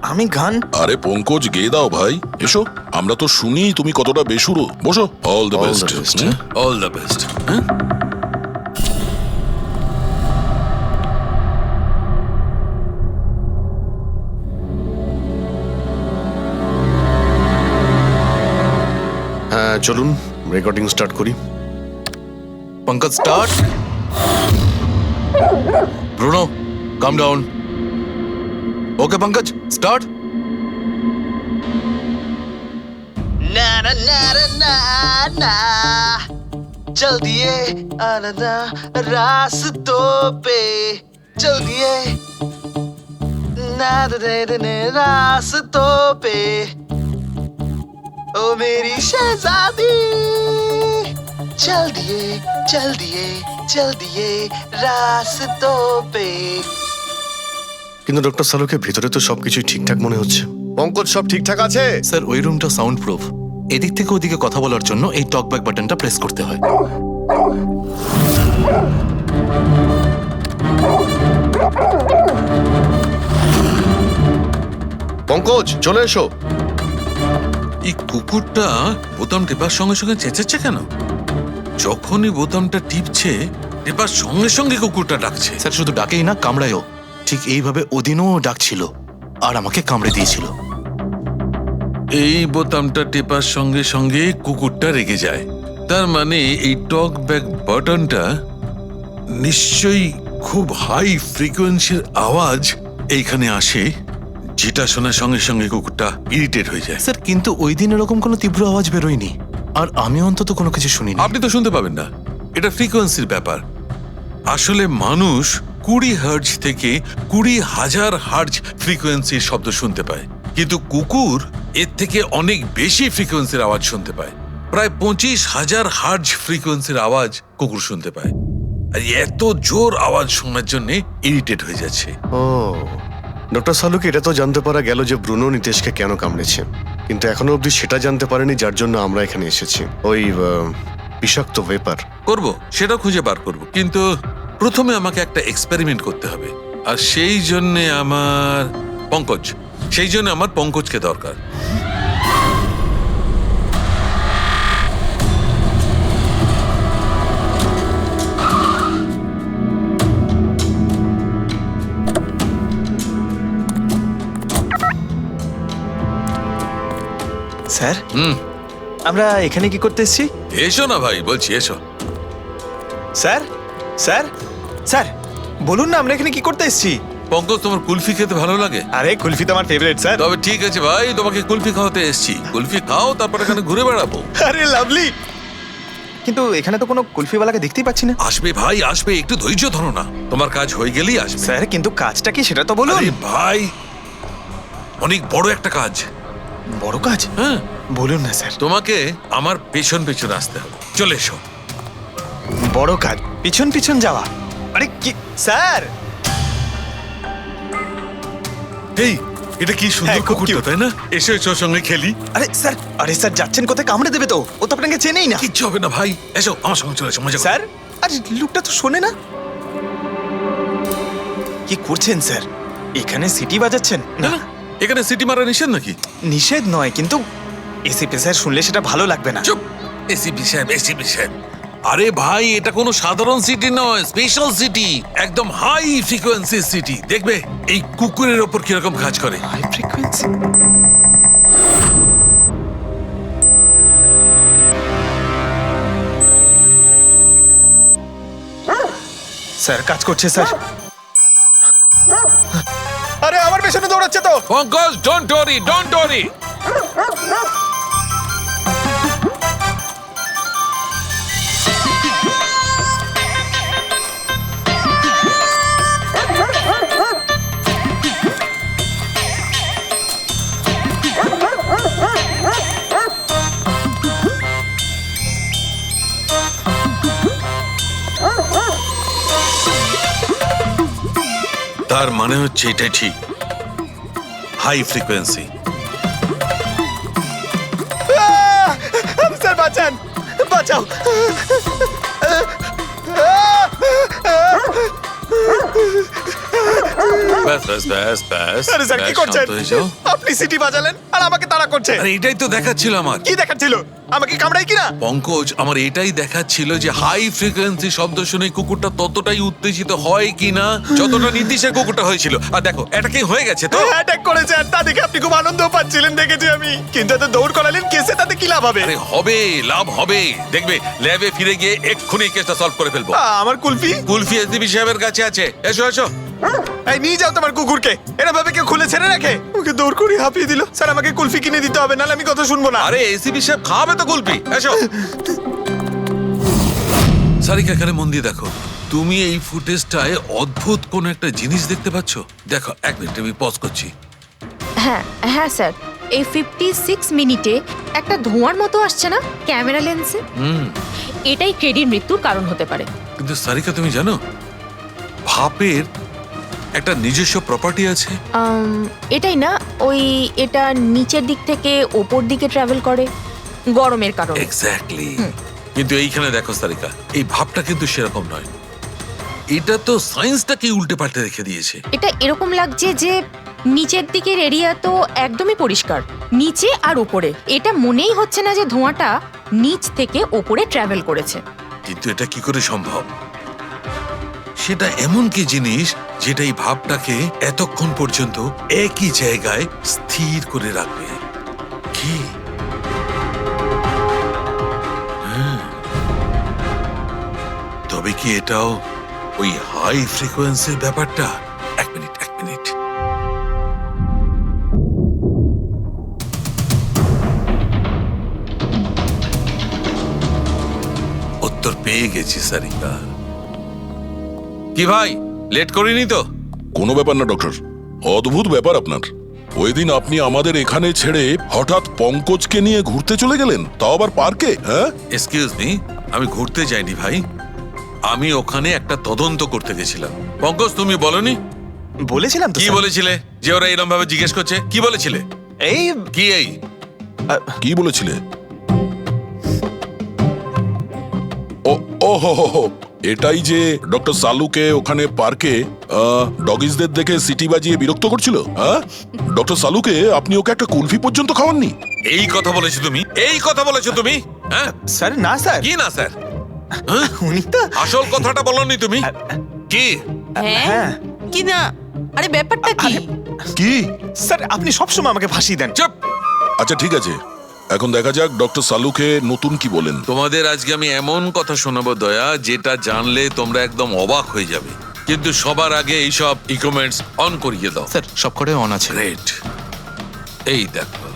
আমি গান আরে পঙ্কজ গেয়ে দাও ভাই, এসো। আমরা তো শুনি তুমি কতটা বেসুরো। বসো। All the All the best. best. All the best. হ্যাঁ চলুন রেকর্ডিং স্টার্ট করি। Pankaj start. Bruno calm down. Okay Pankaj start. ना ना ना ना ना चल दिए आना रास्तों पे चल दिए ना दे रास्तों पे ओ मेरी शहजादी चल दिए रास्तों पे। কিন্তু ডক্টর সালুকে ভিতরে তো সবকিছুই ঠিকঠাক মনে হচ্ছে। পঙ্কজ সব ঠিকঠাক আছে? স্যার ওই রুমটা সাউন্ড প্রুফ। এদিক থেকে ওদিকে কথা বলার জন্য এই টকব্যাক বাটনটা প্রেস করতে হয়। পঙ্কজ চলে এসো। এই কুকুরটা বোতাম টেপার সঙ্গে সঙ্গে চেঁচাচ্ছে কেন? যখনই বোতামটা টিপছে টেপার সঙ্গে সঙ্গে কুকুরটা ডাকছে। স্যার শুধু ডাকেই না, কামড়ায়ও। ঠিক এইভাবে ওদিনও ডাকছিল আর আমাকে কামড়ে দিয়েছিল। এই বোতামটা টেপার সঙ্গে সঙ্গে কুকুরটা রেগে যায়। তার মানে এই টক ব্যাক বাটনটা নিশ্চয়ই খুব হাই ফ্রিকোয়েন্সির আওয়াজ এইখানে আসে, যেটা শোনার সঙ্গে সঙ্গে কুকুরটা ইরিটেট হয়ে যায়। স্যার কিন্তু ওই দিন এরকম কোনো তীব্র আওয়াজ বেরোয়নি, আর আমি অন্তত কোনো কিছু শুনিনি। আপনি তো শুনতে পাবেন না, এটা ফ্রিকোয়েন্সির ব্যাপার। আসলে মানুষ 20 হার্জ থেকে 20,000 হার্জ ফ্রিকোয়েন্সির শব্দ শুনতে পায়, কিন্তু কুকুর এর থেকে অনেক বেশি ফ্রিকোয়েন্সির আওয়াজ শুনতে পায়। প্রায় 25,000 হার্জ ফ্রিকোয়েন্সির আওয়াজ কুকুর শুনতে পায়। আর এত জোর আওয়াজ শোনার জন্য ইরিটেট হয়ে যাচ্ছে। ও ডক্টর সালুকে এটা তো জানতে পারা গেল যে ব্রুনো নিতেশকে কেন কামড়েছে, কিন্তু এখনো অবধি সেটা জানতে পারেনি যার জন্য আমরা এখানে এসেছি। ওই বিষাক্ত ভেপার করব, সেটা খুঁজে বার করব, কিন্তু প্রথমে আমাকে একটা এক্সপেরিমেন্ট করতে হবে। আর সেই জন্য আমার পঙ্কজকে দরকার। স্যার আমরা এখানে কি করতে এসেছি? এসো না ভাই, বলছি এসো। স্যার স্যার স্যার বলুন না আমরা এখানে কি করতে এসেছি? পঙ্কজ, তোমার কুলফি খেতে ভালো লাগে? আরে কুলফি তো আমার ফেভারিট স্যার। তবে ঠিক আছে ভাই, তোমাকে কুলফি খাওয়াতে এসেছি। কুলফি খাও, তারপর এখানে ঘুরে বেড়াবো। আরে লাভলি, কিন্তু এখানে তো কোনো কুলফিওয়ালাকে দেখতেই পাচ্ছি না। আসবে ভাই আসবে, একটু ধৈর্য ধরো না, তোমার কাজ হয়ে গেলেই আসবে। স্যার কিন্তু কাজটা কি সেটা তো বলুন। আরে ভাই, অনেক বড় একটা কাজ। বড় কাজ? হ্যাঁ বলুন না স্যার। তোমাকে আমার পেছন পেছন আসতে হবে। চলে এসো। বড় কাজ? পিছন পিছন যাওয়া? আরে কি স্যার! এই এটা কি সুন্দর হ্যাঁ, খুব কুকুরটা, cute। তাই না? এসো এসো, সঙ্গে খেলি। আরে স্যার যাচ্ছেন কোথায়? কামড়ে দেবে তো, ও তো আপনাকে চেনেই না। কিচ্ছু হবে না ভাই, এসো আমার সঙ্গে চলে এসো, মজা করো। স্যার আরে লোকটা তো শোনে না। কি করছেন স্যার? এখানে সিটি বাজাচ্ছেন? না না, এখানে সিটি মারা নিষেধ নাকি? নিষেধ নয়, কিন্তু এসিপি স্যার শুনলে সেটা ভালো লাগবে না। চুপ, এসিপি সাহেব। আরে ভাই, এটা কোনো সাধারণ সিটি নয়, স্পেশাল সিটি, একদম হাই ফ্রিকোয়েন্সি সিটি। দেখবে এই কুকুরের ওপর কিরকম কাজ করে। High frequency? স্যার কাজ করছে স্যার। আরে আমার পেছনে দৌড়াচ্ছে তো। Pankaj, don't worry. তার মানে হচ্ছে এটাই ঠিক, হাই ফ্রিকোয়েন্সি। স্যার বাঁচান, বাঁচাও। ব্যাস ব্যাস ব্যাস ব্যাস আরে স্যার কি ব্যাস, করছেন শান্ত হয়ে যাও। আপনি সিটি বাজালেন আর আমাকে তাড়া করছে আরে এটাই তো দেখাচ্ছিল আমার কি দেখাচ্ছিল আমাকে কামড়াই কিনা পঙ্কজ আমার এটাই দেখাচ্ছিল যে হাই ফ্রিকোয়েন্সি শব্দ শুনে কুকুরটা ততটাই উত্তেজিত হয় কিনা যতটা নীতিশের কুকুরটা হয়েছিল। আর দেখো এটা কি হয়ে গেছে তো। অ্যাটাক করেছে আর তা দেখে আপনি খুব আনন্দ পাচ্ছিলেন দেখেছি আমি, কিন্তু এত দৌড় করালেন কেসে তাতে কি লাভ হবে? আরে হবে, লাভ হবে, দেখবে ল্যাবে ফিরে গিয়ে এক্ষুনি কেসটা সলভ করে ফেলবো। আমার কুলফি কুলফি এসডিপি সাহেবের কাছে আছে, এসো এসো। এই নিয়ে যাও তোমার কুকুরকে, এরা ভাবে কেউ খুলে ছেড়ে রাখে? ওকে দৌড় করে হাঁপিয়ে দিল। স্যার আমাকে কুলফি কিনে দিতে হবে, নাহলে আমি কথা শুনবো না। আরে এসিপি সাহেব খাওয়াবে তো কুলফি, এসো। সারিকা এখানে মন দিয়ে দেখো, তুমি এই ফুটেজটায় অদ্ভুত কোন একটা জিনিস দেখতে পাচ্ছ? দেখো এক মিনিট আমি পজ করছি। হ্যাঁ হ্যাঁ স্যার, এই 56 মিনিটে একটা ধোঁয়ার মতো আসছে না ক্যামেরা লেন্সে? এটাই কেডির মৃত্যুর কারণ হতে পারে। কিন্তু সারিকা তুমি জানো ভাপের একটা নিজস্ব প্রপার্টি আছে? এটাই না, ওই এটা নিচের দিক থেকে ওপর দিকে ট্রাভেল করে গরমের কারণে। এক্স্যাক্টলি। কিন্তু এইখানে দেখো সারিকা, এই ভাবটা কিন্তু সেরকম নয়, এটা তো সায়েন্সটাকে উল্টে পাল্টে রেখে দিয়েছে। এটা এরকম লাগছে যে নিচের দিকের এরিয়া তো একদমই পরিষ্কার, নিচে আর উপরে এটা মনেই হচ্ছে না যে ধোঁয়াটা নিচ থেকে ওপরে ট্রাভেল করেছে। কিন্তু এটা কি করে সম্ভব? সেটা এমন কি জিনিস যেটা এই ভাবটাকে এতক্ষণ পর্যন্ত একই জায়গায় স্থির করে রাখবে? কি? তবে কি এটাও ওই হাই ফ্রিকোয়েন্সির ব্যাপারটা? এক মিনিট এক মিনিট। উত্তর পেয়ে গেছি সারিকা। কি ভাই লেট করিনি তো? কোনো ব্যাপার না ডক্টর, অদ্ভুত ব্যাপার আপনার। ওই দিন আপনি আমাদের এখানে ছেড়ে হঠাৎ পঙ্কজকে নিয়ে ঘুরতে চলে গেলেন, তাও আবার পার্কে। হ্যাঁ, এক্সকিউজ মি, আমি ঘুরতে যাইনি ভাই, আমি ওখানে একটা তদন্ত করতে গেছিলাম। পঙ্কজ তুমি বলনি? বলেছিলাম তো কি স্যার। বলেছিলে যে ওরা এরকম ভাবে জিজ্ঞেস করছে? কি বলেছিলে? এই কি এই কি বলেছিলে? ও ও হো হো হো, এটাই যে ডক্টর সালুকে ওখানে পার্কে ডগিসদের দেখে সিটি বাজিয়ে বিরক্ত করছিল। হ্যাঁ, ডক্টর সালুকে আপনি ওকে একটা কুলফি পর্যন্ত খাওয়াননি? এই কথা বলেছো তুমি? এই কথা বলেছো তুমি? হ্যাঁ স্যার না স্যার, কি না স্যার? উনি তো আসল কথাটা বলনি তুমি। কি? হ্যাঁ কি না? আরে ব্যাপারটা কি? কি? স্যার আপনি সবসময় আমাকে ফাঁসিয়ে দেন। চুপ। আচ্ছা ঠিক আছে, এখন দেখা যাক ডক্টর সালুকে নতুন কি বলেন। তোমাদের আজকে আমি এমন কথা শোনাবো দয়া, যেটা জানলে তোমরা একদম অবাক হয়ে যাবে। কিন্তু সবার আগে এইসব ইকুইপমেন্টস অন করিয়ে দাও। স্যার সব কটাই অন আছে। গ্রেট। এই দেখো,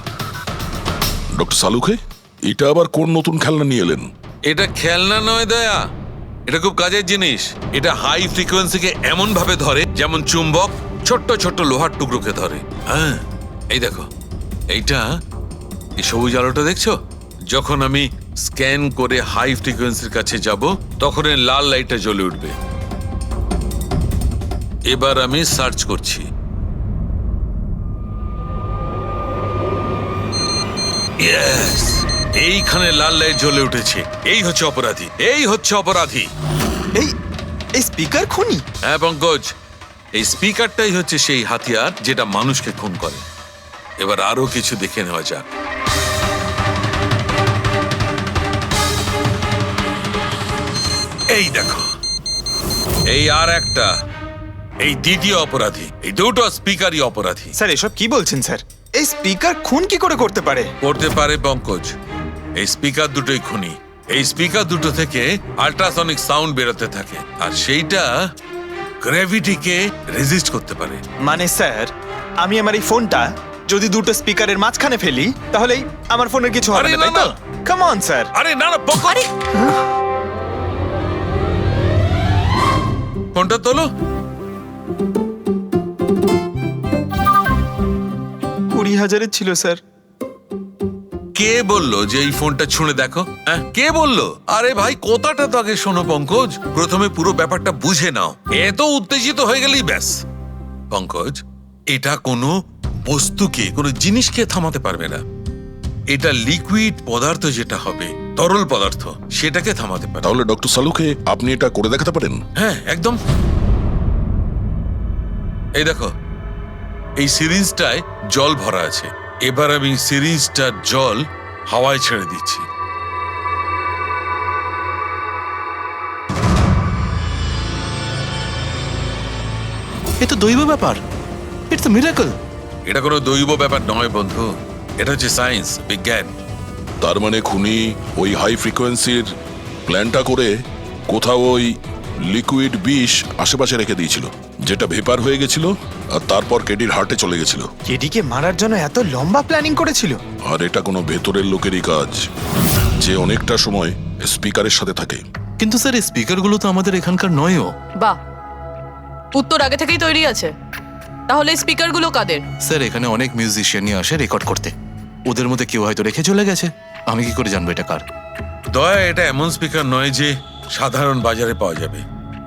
ডক্টর সালুকে এটা আবার কোন নতুন খেলনা নিয়ে এলেন? এটা খেলনা নয় দয়া, এটা খুব কাজের জিনিস। এটা হাই ফ্রিকোয়েন্সিকে এমন ভাবে ধরে যেমন চুম্বক ছোট্ট ছোট্ট লোহার টুকরোকে ধরে। হ্যাঁ এই দেখো, এইটা এই সবুজ আলোটা দেখছো? যখন আমি স্ক্যান করে হাই ফ্রিকোয়েন্সির কাছে যাব তখন এই লাল লাইটটা জ্বলে উঠবে। এবার আমি সার্চ করছি। ইয়েস, এইখানে লাল লাইট জ্বলে উঠেছে। এই হচ্ছে অপরাধী, এই হচ্ছে অপরাধী। এই এই স্পিকার খুনি? হ্যাঁ পঙ্কজ, এই স্পিকারটাই হচ্ছে সেই হাতিয়ার যেটা মানুষকে খুন করে। এবার আরো কিছু দেখে নেওয়া যাক। এই দেখো, এই আর একটা, এই দ্বিতীয় অপরাধী। এই দুটো স্পিকারই অপরাধী। স্যার এসব কি বলছেন স্যার? এই স্পিকার খুন কি করে করতে পারে? করতে পারে পঙ্কজ, এই স্পিকার দুটোই খুনি। এই স্পিকার দুটো থেকে আল্ট্রাসনিক সাউন্ড বেরোতে থাকে, আর সেইটা গ্র্যাভিটিকে রেজিস্ট করতে পারে। মানে স্যার আমি আমার এই ফোনটা যদি দুটো স্পিকারের মাঝখানে ফেলি তাহলেই আমার ফোনের কিছু হবে আরে না, তাই না, তো? না। Come on sir. আরে না না পঙ্কজ, ফোনটা তোলো। 20,000-এর ছিল স্যার। কে বললো যে এই ফোনটা ছুঁড়ে দেখো? হ্যাঁ কে বললো? আরে ভাই কথাটা তো আগে শোনো পঙ্কজ, প্রথমে পুরো ব্যাপারটা বুঝে নাও। এত উত্তেজিত হয়ে গেলেই ব্যাস। পঙ্কজ, এটা কোনো বস্তুকে, কোনো জিনিসকে থামাতে পারবে না। এটা লিকুইড পদার্থ যেটা হবে, তরল পদার্থ, সেটাকে থামাতে পারে। তাহলে ডক্টর সালুকে আপনি এটা করে দেখাতে পারেন? হ্যাঁ একদম। এই দেখো, এই সিরিঞ্জটায় জল ভরা আছে। এবার আমি সিরিঞ্জটার জল হাওয়ায় ছেড়ে দিচ্ছি। এ তো দৈব ব্যাপার, ইটস আ মিরাকল। এটা কোনো দৈব ব্যাপার নয় বন্ধু, এটা হচ্ছে সায়েন্স, বিজ্ঞান। তার মানে খুনি ওই হাই ফ্রিকোয়েন্সির প্ল্যানটা করে কোথাও ওই লিকুইড বিষ আশেপাশে রেখে দিয়েছিল, যেটা ভেপার হয়ে গেছিল আর তারপর কেডির হার্টে চলে গেছিল। কেডিকে মারার জন্য এত লম্বা প্ল্যানিং করেছিল? আর এটা কোনো ভেতরের লোকেরই কাজ, যে অনেকটা সময় স্পিকারের সাথে থাকে। কিন্তু স্যার এই স্পিকারগুলো তো আমাদের এখানকার নয়ও। বাহ, উত্তর আগে থেকেই তৈরি আছে। তাহলে স্পিকারগুলো কাদের? স্যার এখানে অনেক মিউজিশিয়ানই আসে রেকর্ড করতে, ওদের মধ্যে কেউ হয়তো রেখে চলে গেছে। আমি কি করে জানবো এটা কার? দয়া, এটা এমন স্পিকার নয় যে সাধারণ বাজারে পাওয়া যাবে।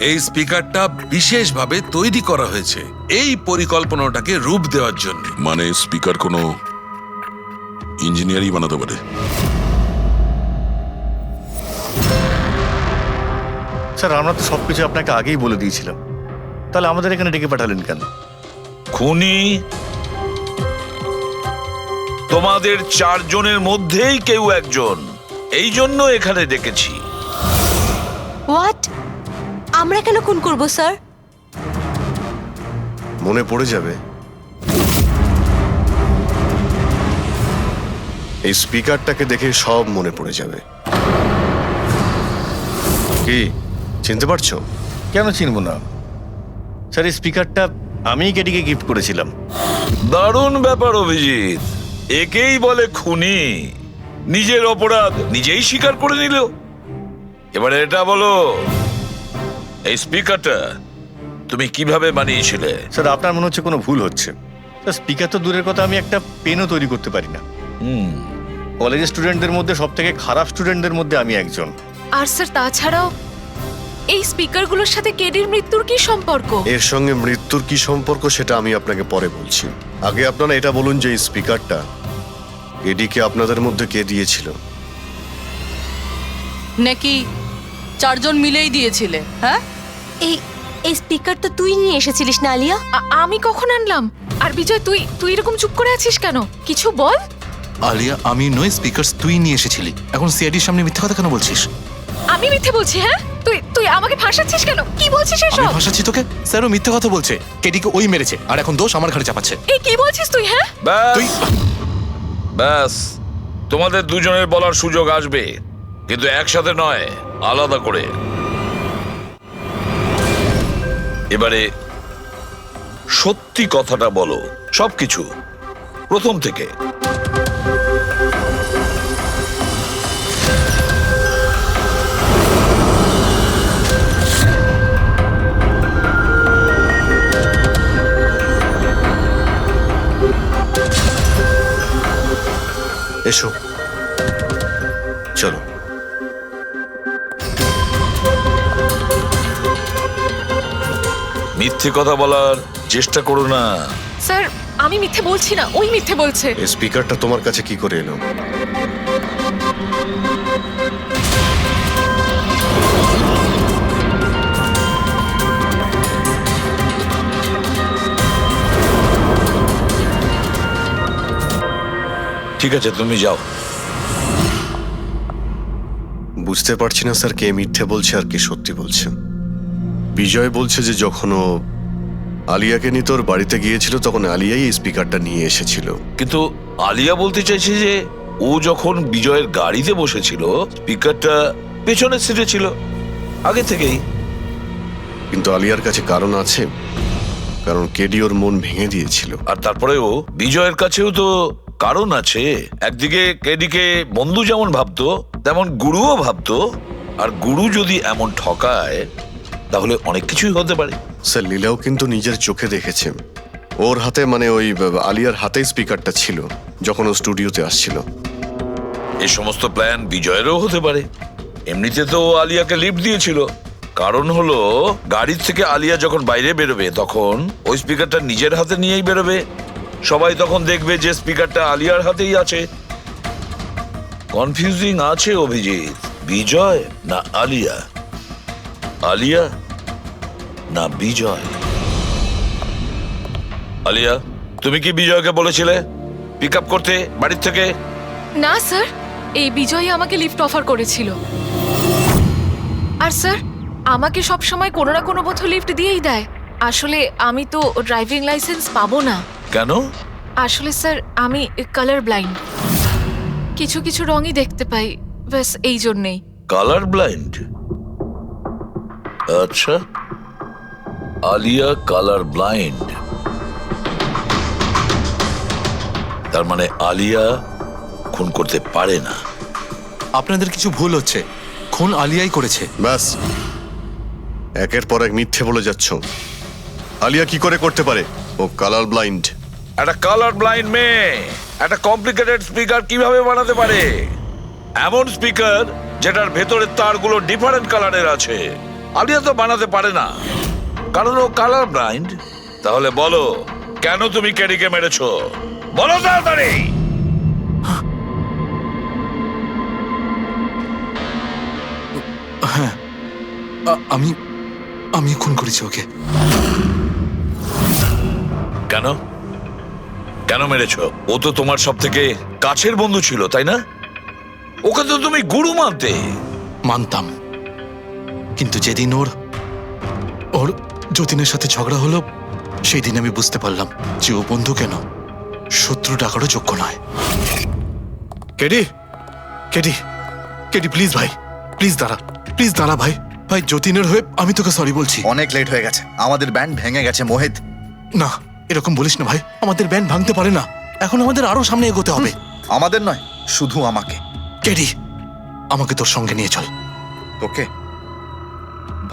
এই স্পিকারটা বিশেষভাবে তৈরি করা হয়েছে এই পরিকল্পনাটাকে রূপ দেওয়ার জন্য। মানে স্পিকার কোনো ইঞ্জিনিয়ারই বানাতে পারে। স্যার আমরা তো সবকিছু আপনাকে আগেই বলে দিয়েছিলাম, তাহলে আমাদের এখানে ডেকে পাঠালেন কেন? খুনি তোমাদের চারজনের মধ্যেই কেউ একজন, এই জন্য এখানে ডেকেছি। হোয়াট? আমরা কেন খুন করব স্যার? মনে পড়ে যাবে, এই স্পিকারটাকে দেখে সব মনে পড়ে যাবে। কি চিনতে পারছো? কেন চিনব না স্যার, এই স্পিকারটা আমিই কেডিকে গিফট করেছিলাম। দারুণ ব্যাপার অভিজিৎ, একেই বলে খুনি। নিজের অপরাধ নিজেই স্বীকার করে নিল। এবারে এটা বলো, এই স্পিকারটা তুমি কিভাবে বানিয়েছিলে? স্যার আপনার মনে হচ্ছে কোনো ভুল হচ্ছে। স্যার স্পিকার তো দূরের কথা, আমি একটা পেনও তৈরি করতে পারি না। কলেজের স্টুডেন্টদের মধ্যে সব থেকে খারাপ স্টুডেন্টদের মধ্যে আমি একজন। আর স্যার তাছাড়াও এই স্পিকারগুলোর সাথে কেডির মৃত্যুর কি সম্পর্ক? এর সঙ্গে মৃত্যুর কি সম্পর্ক সেটা আমি আপনাকে পরে বলছি। আগে আপনারা এটা বলুন যে এই স্পিকারটা এডিকে আপনাদের মধ্যে কে দিয়েছিল? নাকি চারজন মিলেই দিয়েছিলে? হ্যাঁ, এই এই স্পিকার তো তুই নিয়ে এসেছিলিস না আলিয়া? আমি কখন আনলাম? আর বিজয় তুই তুই এরকম চুপ করে আছিস কেন? কিছু বল। আলিয়া, আমি নয়, স্পিকার তুই নিয়ে এসেছিলি। এখন সিআইডির সামনে মিথ্যা কথা কেন বলছিস? আমি মিথ্যে বলছি? হ্যাঁ, তুই তুই আমাকে ফাঁসাচ্ছিস কেন? কি বলছিস আমি এসব? ভাসাচ্ছি তোকে? স্যারও মিথ্যা কথা বলছে, কেডিকে ওই মেরেছে আর এখন দোষ আমার ঘাড়ে চাপাচ্ছে। এই কি বলছিস তুই? হ্যাঁ, তুই ব্যাস, তোমাদের দুজনের বলার সুযোগ আসবে, কিন্তু একসাথে নয়, আলাদা করে। এবারে সত্যি কথাটা বলো, সবকিছু প্রথম থেকে। এসো, চলো। মিথ্যে কথা বলার চেষ্টা করো না। স্যার আমি মিথ্যে বলছি না, ওই মিথ্যে বলছে। এই স্পিকারটা তোমার কাছে কি করে এলো? ঠিক আছে, তুমি যাও। বুঝতে পারছি না স্যার, কে মিথ্যে বলছে আর কে সত্যি বলছে। বিজয় বলছে যে যখন ও আলিয়াকে নিয়ে তোর বাড়িতে গিয়েছিল তখন আলিয়াই এই স্পিকারটা নিয়ে এসেছিল। কিন্তু আলিয়া বলতে চাইছে যে ও যখন বিজয়ের গাড়িতে বসেছিল স্পিকারটা পেছনের সিটে ছিল আগে থেকেই। কিন্তু আলিয়ার কাছে কারণ আছে, কারণ কেডি ওর মন ভেঙে দিয়েছিল। আর তারপরেও বিজয়ের কাছেও তো কারণ আছে। একদিকে কেডিকে বন্ধু যেমন ভাবতো তেমন গুরুও ভাবতো, আর গুরু যদি এমন ঠকায় তাহলে অনেক কিছুই হতে পারে। স্যার লীলাও কিন্তু নিজের চোখে দেখেছে, ওর হাতে মানে ওই আলিয়ার হাতে স্পিকারটা ছিল যখন ও স্টুডিওতে আসছিল। এই সমস্ত প্ল্যান বিজয়েরও হতে পারে। এমনিতে তো ও আলিয়াকে লিফট দিয়েছিল, কারণ হলো গাড়ির থেকে আলিয়া যখন বাইরে বেরোবে তখন ওই স্পিকারটা নিজের হাতে নিয়েই বেরোবে। সবাই তখন দেখবে যে স্পিকারটা আলিয়ার হাতেই আছে। কনফিউজিং আছে অভিজিৎ, বিজয় না আলিয়া, আলিয়া না বিজয়। আলিয়া, তুমি কি বিজয়কে বলেছিলে পিক আপ করতে বাড়ির থেকে? না স্যার, এই বিজয় আমাকে লিফট অফার করেছিল। আর স্যার, আমাকে সব সময় কোনো না কোনো বোধ লিফট দিয়েই দেয়। আসলে আমি তো ড্রাইভিং লাইসেন্স পাবো না। কেন? আসলে স্যার, আমি কালার ব্লাইন্ড, কিছু কিছু রঙই দেখতে পাই, ব্যাস এই জন্যেই। Colour blind? আচ্ছা, আলিয়া কালার ব্লাইন্ড। তার মানে আলিয়া খুন করতে পারে না। আপনাদের কিছু ভুল হচ্ছে, খুন আলিয়াই করেছে। ব্যাস, একের পর এক মিথ্যে বলে যাচ্ছ। আলিয়া কি করে করতে পারে? ও কালার ব্লাইন্ড। একটা কালার ব্লাইন্ড মেয়ে একটা কমপ্লিকেটেড স্পিকার কিভাবে বানাতে পারে? এমন স্পিকার যেটার ভেতরের তারগুলো ডিফারেন্ট কালারের আছে। আলিয়া তো বানাতে পারে না, কারণ ও কালার ব্লাইন্ড। তাহলে বলো, কেন তুমি কেডিকে মেরেছো? বলো তাড়াতাড়ি। আমি আমি খুন করেছি ওকে। কেন কেন মেরেছো? ও তো তোমার সব থেকে কাছের বন্ধু ছিল, তাই না? ওকে তো তুমি গুরু মানতে। মানতাম, কিন্তু যেদিন ওর যতীনের সাথে ঝগড়া হলো, সেই দিন আমি বুঝতে পারলাম যে ও বন্ধু কেন, শত্রু ডাকারও যোগ্য নয়। কেডি, কেডি, কেডি প্লিজ ভাই, প্লিজ দাঁড়া ভাই। ভাই, যতীনের হয়ে আমি তোকে সরি বলছি। অনেক লেট হয়ে গেছে, আমাদের ব্যান্ড ভেঙে গেছে মোহিত। না, এরকম বলিস না ভাই, আমাদের ব্যান্ড ভাঙতে পারে না। এখন আমাদের আরো সামনে এগোতে হবে। আমাদের নয়, শুধু আমাকে। কেডি, আমাকে তোর সঙ্গে নিয়ে চল। তোকে?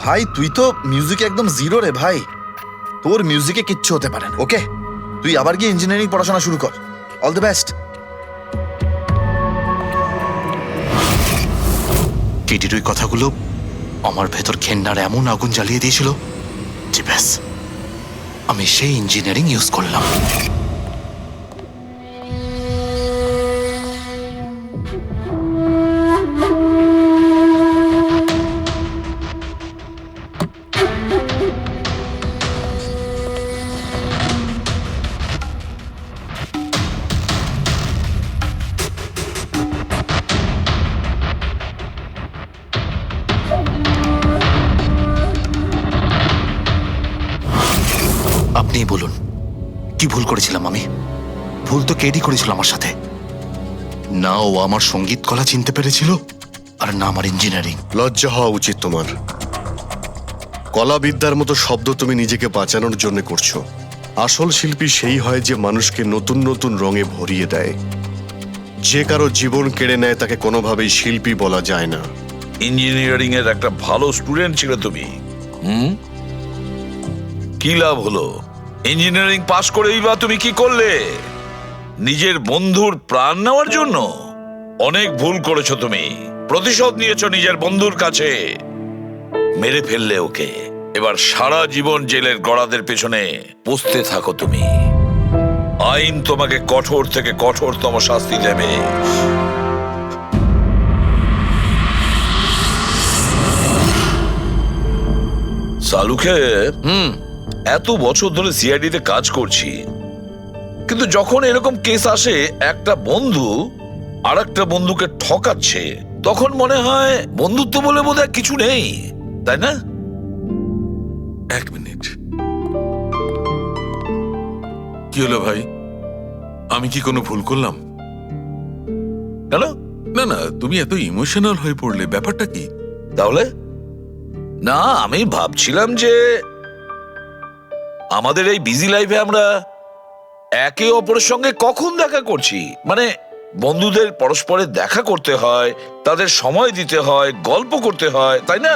ভাই তুই তো মিউজিকে একদম জিরো রে ভাই, তোর মিউজিকে কিচ্ছু হতে পারে না। ওকে, তুই আবার গিয়ে ইঞ্জিনিয়ারিং পড়াশোনা শুরু কর। All the best. কেডির ওই কথাগুলো আমার ভেতর ঘেন্নার এমন আগুন জ্বালিয়ে দিয়েছিল যে ব্যাস, আমি সেই ইঞ্জিনিয়ারিং ইউজ করলাম। আপনিই বলুন, কি ভুল করেছিলাম আমি? ভুল তো কেডি করেছিল আমার সাথে। না ও আমার সঙ্গীত কলা চিনতে পেরেছিল, আর না আমার ইঞ্জিনিয়ারিং। লজ্জা হওয়া উচিত তোমার। কলাবিদ্যার মতো শব্দ তুমি নিজেকে বাঁচানোর জন্য করছো। আসল শিল্পী সেই হয় যে মানুষকে নতুন নতুন রঙে ভরিয়ে দেয়। যে কারো জীবন কেড়ে নেয় তাকে কোনোভাবেই শিল্পী বলা যায় না। ইঞ্জিনিয়ারিং এর একটা ভালো স্টুডেন্ট ছিল তুমি। কি লাভ হলো? ইঞ্জিনিয়ারিং পাশ করেই বা তুমি কি করলে? নিজের বন্ধুর প্রাণ নেওয়ার জন্য? অনেক ভুল করেছো তুমি। প্রতিশোধ নিয়েছো নিজের বন্ধুর কাছে, মেরে ফেললে ওকে। এবার সারা জীবন জেলের গড়াদের পেছনে পৌঁছতে থাকো তুমি। আইন তোমাকে কঠোর থেকে কঠোরতম শাস্তি দেবে। সালুকে এত বছর ধরে সিআইডি তে কাজ করছি, কিন্তু যখন এরকম কেস আসে একটা বন্ধু আর একটা বন্ধুকে ঠকাচ্ছে, তখন মনে হয় বন্ধুত্ব বলে বোধহয় কিছু নেই, তাই না? এক মিনিট, কি হলো ভাই? আমি কি কোনো ভুল করলাম? কেন? না না, তুমি এত ইমোশনাল হয়ে পড়লে, ব্যাপারটা কি? তাহলে না, আমি ভাবছিলাম যে আমাদের এই বিজি লাইফে আমরা একে অপরের সঙ্গে কখন দেখা করছি। মানে বন্ধুদের পরস্পরের দেখা করতে হয়, তাদের সময় দিতে হয়, গল্প করতে হয়, তাই না?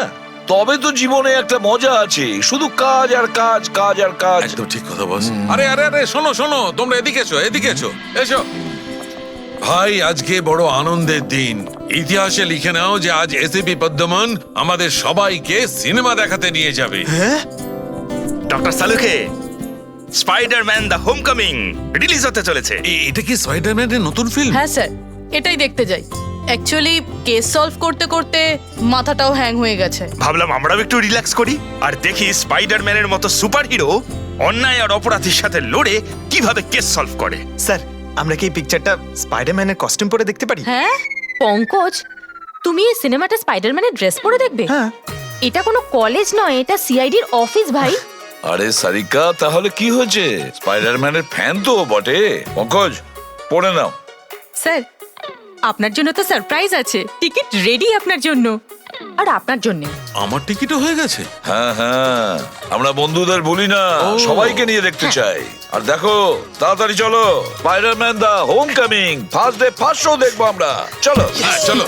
তবে তো জীবনে একটা মজা আছে। শুধু কাজ আর কাজ, কাজ আর কাজ। একদম ঠিক কথা বস। আরে আরে আরে, শোনো শোনো, তোমরা এদিকে এসো, এদিকে এসো, এসো। ভাই, আজকে বড় আনন্দের দিন। ইতিহাসে লিখে নাও যে আজ এসিপি পদ্মমন আমাদের সবাইকে সিনেমা দেখাতে নিয়ে যাবে। ডক্টর সালুকে, স্পাইডারম্যান দ্য হোমকামিং রিলিজ হতে চলেছে। এটা কি স্পাইডারম্যানের নতুন ফিল্ম? হ্যাঁ স্যার, এটাই দেখতে যাই। অ্যাকচুয়ালি কেস সলভ করতে করতে মাথাটাও হ্যাং হয়ে গেছে। ভাবলাম আমরাও একটু রিল্যাক্স করি আর দেখি স্পাইডারম্যানের মতো সুপারহিরো অন্যায় আর অপরাধের সাথে লড়ে কিভাবে কেস সলভ করে। স্যার আমরা কি এই পিকচারটা স্পাইডারম্যানের কস্টিউম পরে দেখতে পারি? হ্যাঁ পঙ্কজ, তুমি এই সিনেমাটা স্পাইডারম্যানের ড্রেস পরে দেখবে? হ্যাঁ। এটা কোনো কলেজ নয়, এটা সিআইডির অফিস ভাই। আরে সারিকা, তাহলে কি হয়েছে? স্পাইডারম্যানের ফ্যান তো ও বটে। পঙ্কজ, পড়ে নাও। স্যার আপনার জন্য তো সারপ্রাইজ আছে, টিকিট রেডি আপনার জন্য আর আপনার জন্য। আমার টিকিটও হয়ে গেছে। হ্যাঁ হ্যাঁ, আমরা বন্ধুদের ভুলি না, সবাইকে নিয়ে দেখতে চাই। আর দেখো, তাড়াতাড়ি চলো, Spiderman the homecoming first day first show দেখবো আমরা। চলো চলো।